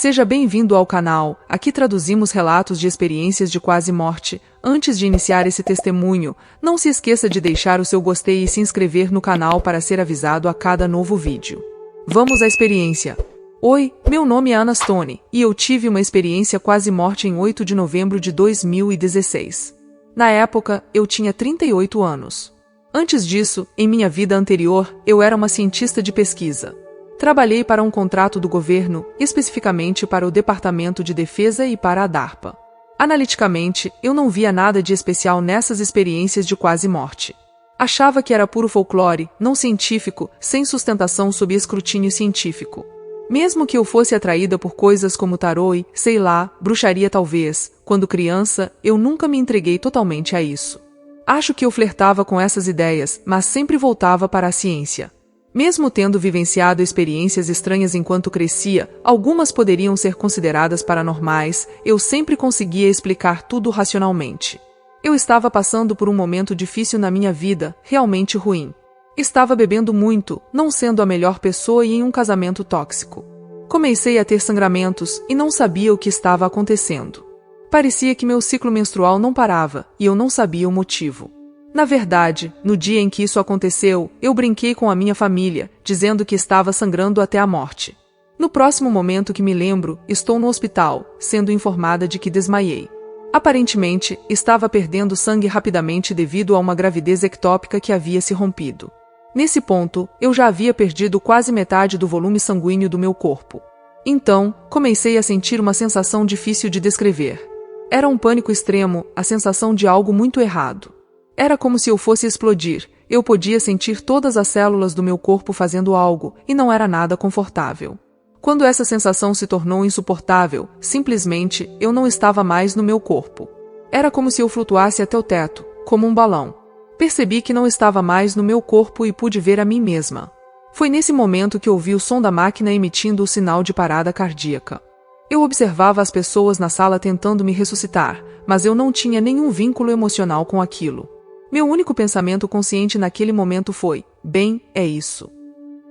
Seja bem-vindo ao canal, aqui traduzimos relatos de experiências de quase morte. Antes de iniciar esse testemunho, não se esqueça de deixar o seu gostei e se inscrever no canal para ser avisado a cada novo vídeo. Vamos à experiência. Oi, meu nome é Ana Stone, e eu tive uma experiência quase morte em 8 de novembro de 2016. Na época, eu tinha 38 anos. Antes disso, em minha vida anterior, eu era uma cientista de pesquisa. Trabalhei para um contrato do governo, especificamente para o Departamento de Defesa e para a DARPA. Analiticamente, eu não via nada de especial nessas experiências de quase morte. Achava que era puro folclore, não científico, sem sustentação sob escrutínio científico. Mesmo que eu fosse atraída por coisas como tarô e, sei lá, bruxaria talvez, quando criança, eu nunca me entreguei totalmente a isso. Acho que eu flertava com essas ideias, mas sempre voltava para a ciência. Mesmo tendo vivenciado experiências estranhas enquanto crescia, algumas poderiam ser consideradas paranormais, eu sempre conseguia explicar tudo racionalmente. Eu estava passando por um momento difícil na minha vida, realmente ruim. Estava bebendo muito, não sendo a melhor pessoa e em um casamento tóxico. Comecei a ter sangramentos e não sabia o que estava acontecendo. Parecia que meu ciclo menstrual não parava, e eu não sabia o motivo. Na verdade, no dia em que isso aconteceu, eu brinquei com a minha família, dizendo que estava sangrando até a morte. No próximo momento que me lembro, estou no hospital, sendo informada de que desmaiei. Aparentemente, estava perdendo sangue rapidamente devido a uma gravidez ectópica que havia se rompido. Nesse ponto, eu já havia perdido quase metade do volume sanguíneo do meu corpo. Então, comecei a sentir uma sensação difícil de descrever. Era um pânico extremo, a sensação de algo muito errado. Era como se eu fosse explodir, eu podia sentir todas as células do meu corpo fazendo algo, e não era nada confortável. Quando essa sensação se tornou insuportável, simplesmente, eu não estava mais no meu corpo. Era como se eu flutuasse até o teto, como um balão. Percebi que não estava mais no meu corpo e pude ver a mim mesma. Foi nesse momento que ouvi o som da máquina emitindo o sinal de parada cardíaca. Eu observava as pessoas na sala tentando me ressuscitar, mas eu não tinha nenhum vínculo emocional com aquilo. Meu único pensamento consciente naquele momento foi: bem, é isso.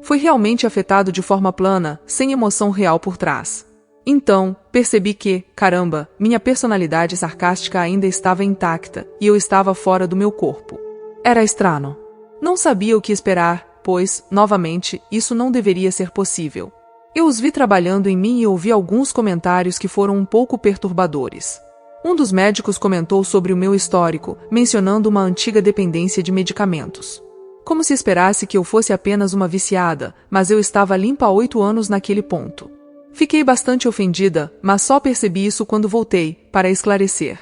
Fui realmente afetado de forma plana, sem emoção real por trás. Então, percebi que, caramba, minha personalidade sarcástica ainda estava intacta, e eu estava fora do meu corpo. Era estranho. Não sabia o que esperar, pois, novamente, isso não deveria ser possível. Eu os vi trabalhando em mim e ouvi alguns comentários que foram um pouco perturbadores. Um dos médicos comentou sobre o meu histórico, mencionando uma antiga dependência de medicamentos. Como se esperasse que eu fosse apenas uma viciada, mas eu estava limpa há 8 anos naquele ponto. Fiquei bastante ofendida, mas só percebi isso quando voltei, para esclarecer.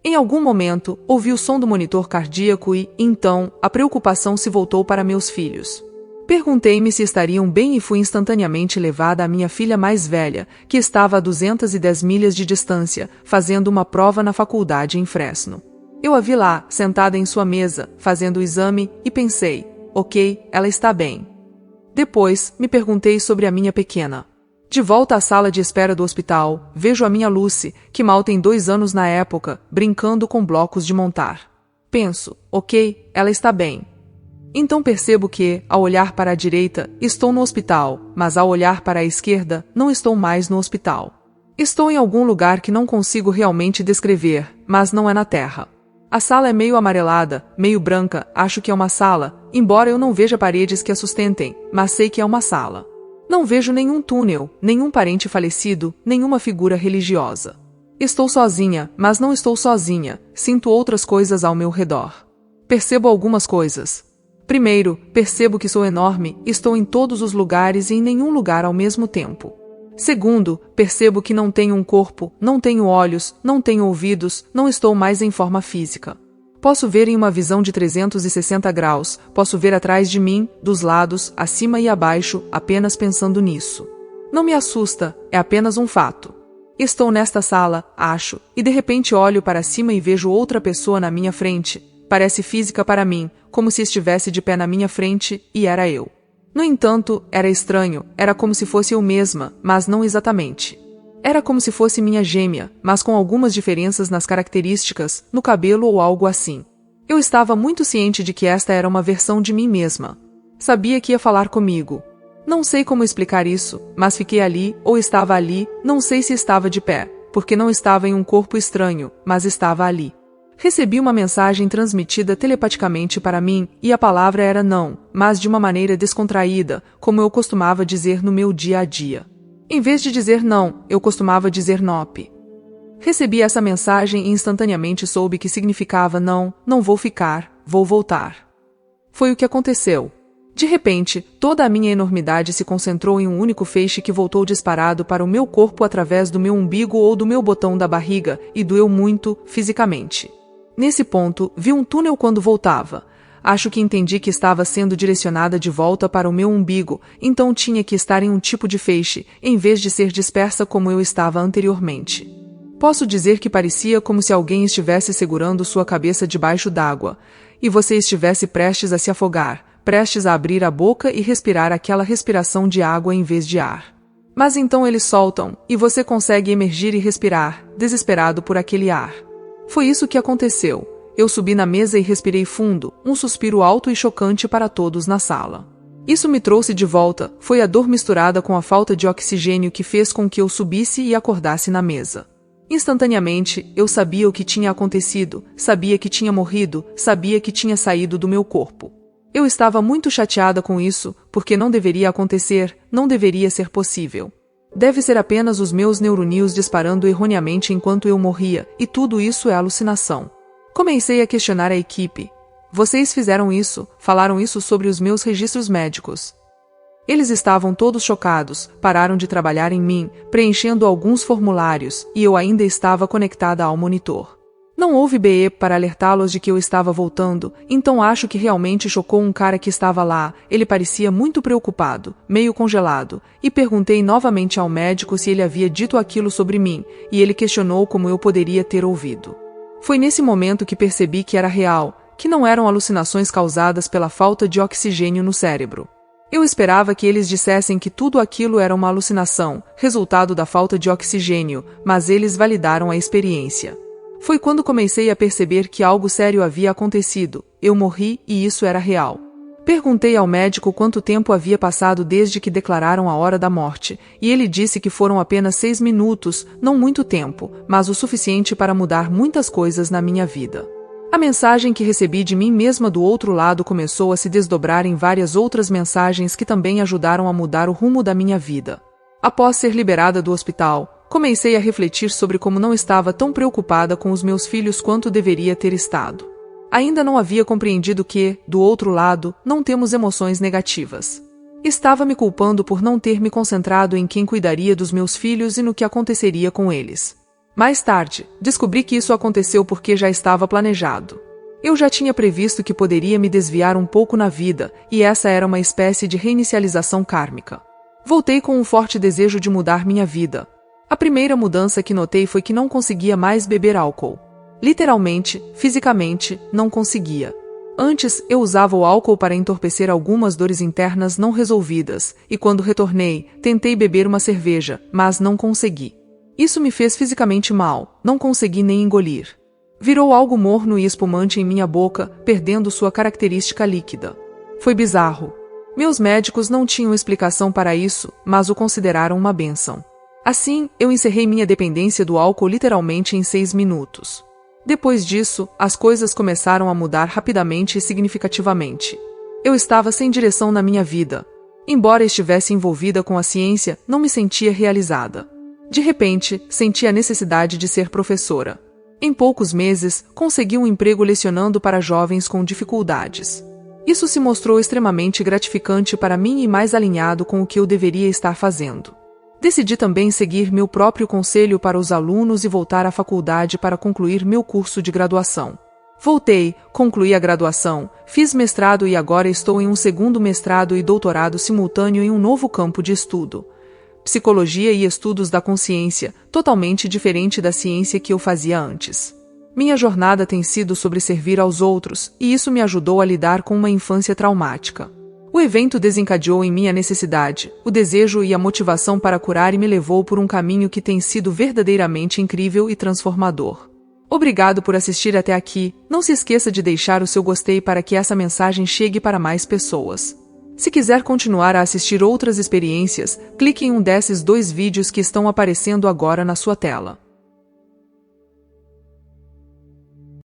Em algum momento, ouvi o som do monitor cardíaco e, então, a preocupação se voltou para meus filhos. Perguntei-me se estariam bem e fui instantaneamente levada à minha filha mais velha, que estava a 210 milhas de distância, fazendo uma prova na faculdade em Fresno. Eu a vi lá, sentada em sua mesa, fazendo o exame, e pensei: ok, ela está bem. Depois, me perguntei sobre a minha pequena. De volta à sala de espera do hospital, vejo a minha Lucy, que mal tem 2 anos na época, brincando com blocos de montar. Penso: ok, ela está bem. Então percebo que, ao olhar para a direita, estou no hospital, mas ao olhar para a esquerda, não estou mais no hospital. Estou em algum lugar que não consigo realmente descrever, mas não é na Terra. A sala é meio amarelada, meio branca, acho que é uma sala, embora eu não veja paredes que a sustentem, mas sei que é uma sala. Não vejo nenhum túnel, nenhum parente falecido, nenhuma figura religiosa. Estou sozinha, mas não estou sozinha, sinto outras coisas ao meu redor. Percebo algumas coisas. Primeiro, percebo que sou enorme, estou em todos os lugares e em nenhum lugar ao mesmo tempo. Segundo, percebo que não tenho um corpo, não tenho olhos, não tenho ouvidos, não estou mais em forma física. Posso ver em uma visão de 360 graus, posso ver atrás de mim, dos lados, acima e abaixo, apenas pensando nisso. Não me assusta, é apenas um fato. Estou nesta sala, acho, e de repente olho para cima e vejo outra pessoa na minha frente. Parece física para mim, como se estivesse de pé na minha frente, e era eu. No entanto, era estranho, era como se fosse eu mesma, mas não exatamente. Era como se fosse minha gêmea, mas com algumas diferenças nas características, no cabelo ou algo assim. Eu estava muito ciente de que esta era uma versão de mim mesma. Sabia que ia falar comigo. Não sei como explicar isso, mas fiquei ali, ou estava ali, não sei se estava de pé, porque não estava em um corpo estranho, mas estava ali. Recebi uma mensagem transmitida telepaticamente para mim, e a palavra era não, mas de uma maneira descontraída, como eu costumava dizer no meu dia a dia. Em vez de dizer não, eu costumava dizer nope. Recebi essa mensagem e instantaneamente soube que significava não, não vou ficar, vou voltar. Foi o que aconteceu. De repente, toda a minha enormidade se concentrou em um único feixe que voltou disparado para o meu corpo através do meu umbigo ou do meu botão da barriga, e doeu muito, fisicamente. Nesse ponto, vi um túnel quando voltava. Acho que entendi que estava sendo direcionada de volta para o meu umbigo, então tinha que estar em um tipo de feixe, em vez de ser dispersa como eu estava anteriormente. Posso dizer que parecia como se alguém estivesse segurando sua cabeça debaixo d'água, e você estivesse prestes a se afogar, prestes a abrir a boca e respirar aquela respiração de água em vez de ar. Mas então eles soltam, e você consegue emergir e respirar, desesperado por aquele ar. Foi isso que aconteceu. Eu subi na mesa e respirei fundo, um suspiro alto e chocante para todos na sala. Isso me trouxe de volta, foi a dor misturada com a falta de oxigênio que fez com que eu subisse e acordasse na mesa. Instantaneamente, eu sabia o que tinha acontecido, sabia que tinha morrido, sabia que tinha saído do meu corpo. Eu estava muito chateada com isso, porque não deveria acontecer, não deveria ser possível. Deve ser apenas os meus neurônios disparando erroneamente enquanto eu morria, e tudo isso é alucinação. Comecei a questionar a equipe. Vocês fizeram isso, falaram isso sobre os meus registros médicos. Eles estavam todos chocados, pararam de trabalhar em mim, preenchendo alguns formulários, e eu ainda estava conectada ao monitor. Não houve BE para alertá-los de que eu estava voltando, então acho que realmente chocou um cara que estava lá. Ele parecia muito preocupado, meio congelado, e perguntei novamente ao médico se ele havia dito aquilo sobre mim, e ele questionou como eu poderia ter ouvido. Foi nesse momento que percebi que era real, que não eram alucinações causadas pela falta de oxigênio no cérebro. Eu esperava que eles dissessem que tudo aquilo era uma alucinação, resultado da falta de oxigênio, mas eles validaram a experiência. Foi quando comecei a perceber que algo sério havia acontecido. Eu morri e isso era real. Perguntei ao médico quanto tempo havia passado desde que declararam a hora da morte, e ele disse que foram apenas 6 minutos, não muito tempo, mas o suficiente para mudar muitas coisas na minha vida. A mensagem que recebi de mim mesma do outro lado começou a se desdobrar em várias outras mensagens que também ajudaram a mudar o rumo da minha vida. Após ser liberada do hospital, comecei a refletir sobre como não estava tão preocupada com os meus filhos quanto deveria ter estado. Ainda não havia compreendido que, do outro lado, não temos emoções negativas. Estava me culpando por não ter me concentrado em quem cuidaria dos meus filhos e no que aconteceria com eles. Mais tarde, descobri que isso aconteceu porque já estava planejado. Eu já tinha previsto que poderia me desviar um pouco na vida, e essa era uma espécie de reinicialização kármica. Voltei com um forte desejo de mudar minha vida. A primeira mudança que notei foi que não conseguia mais beber álcool. Literalmente, fisicamente, não conseguia. Antes, eu usava o álcool para entorpecer algumas dores internas não resolvidas, e quando retornei, tentei beber uma cerveja, mas não consegui. Isso me fez fisicamente mal, não consegui nem engolir. Virou algo morno e espumante em minha boca, perdendo sua característica líquida. Foi bizarro. Meus médicos não tinham explicação para isso, mas o consideraram uma bênção. Assim, eu encerrei minha dependência do álcool literalmente em 6 minutos. Depois disso, as coisas começaram a mudar rapidamente e significativamente. Eu estava sem direção na minha vida. Embora estivesse envolvida com a ciência, não me sentia realizada. De repente, senti a necessidade de ser professora. Em poucos meses, consegui um emprego lecionando para jovens com dificuldades. Isso se mostrou extremamente gratificante para mim e mais alinhado com o que eu deveria estar fazendo. Decidi também seguir meu próprio conselho para os alunos e voltar à faculdade para concluir meu curso de graduação. Voltei, concluí a graduação, fiz mestrado e agora estou em um segundo mestrado e doutorado simultâneo em um novo campo de estudo. Psicologia e estudos da consciência, totalmente diferente da ciência que eu fazia antes. Minha jornada tem sido sobre servir aos outros, e isso me ajudou a lidar com uma infância traumática. O evento desencadeou em mim a necessidade, o desejo e a motivação para curar e me levou por um caminho que tem sido verdadeiramente incrível e transformador. Obrigado por assistir até aqui, não se esqueça de deixar o seu gostei para que essa mensagem chegue para mais pessoas. Se quiser continuar a assistir outras experiências, clique em um desses 2 vídeos que estão aparecendo agora na sua tela.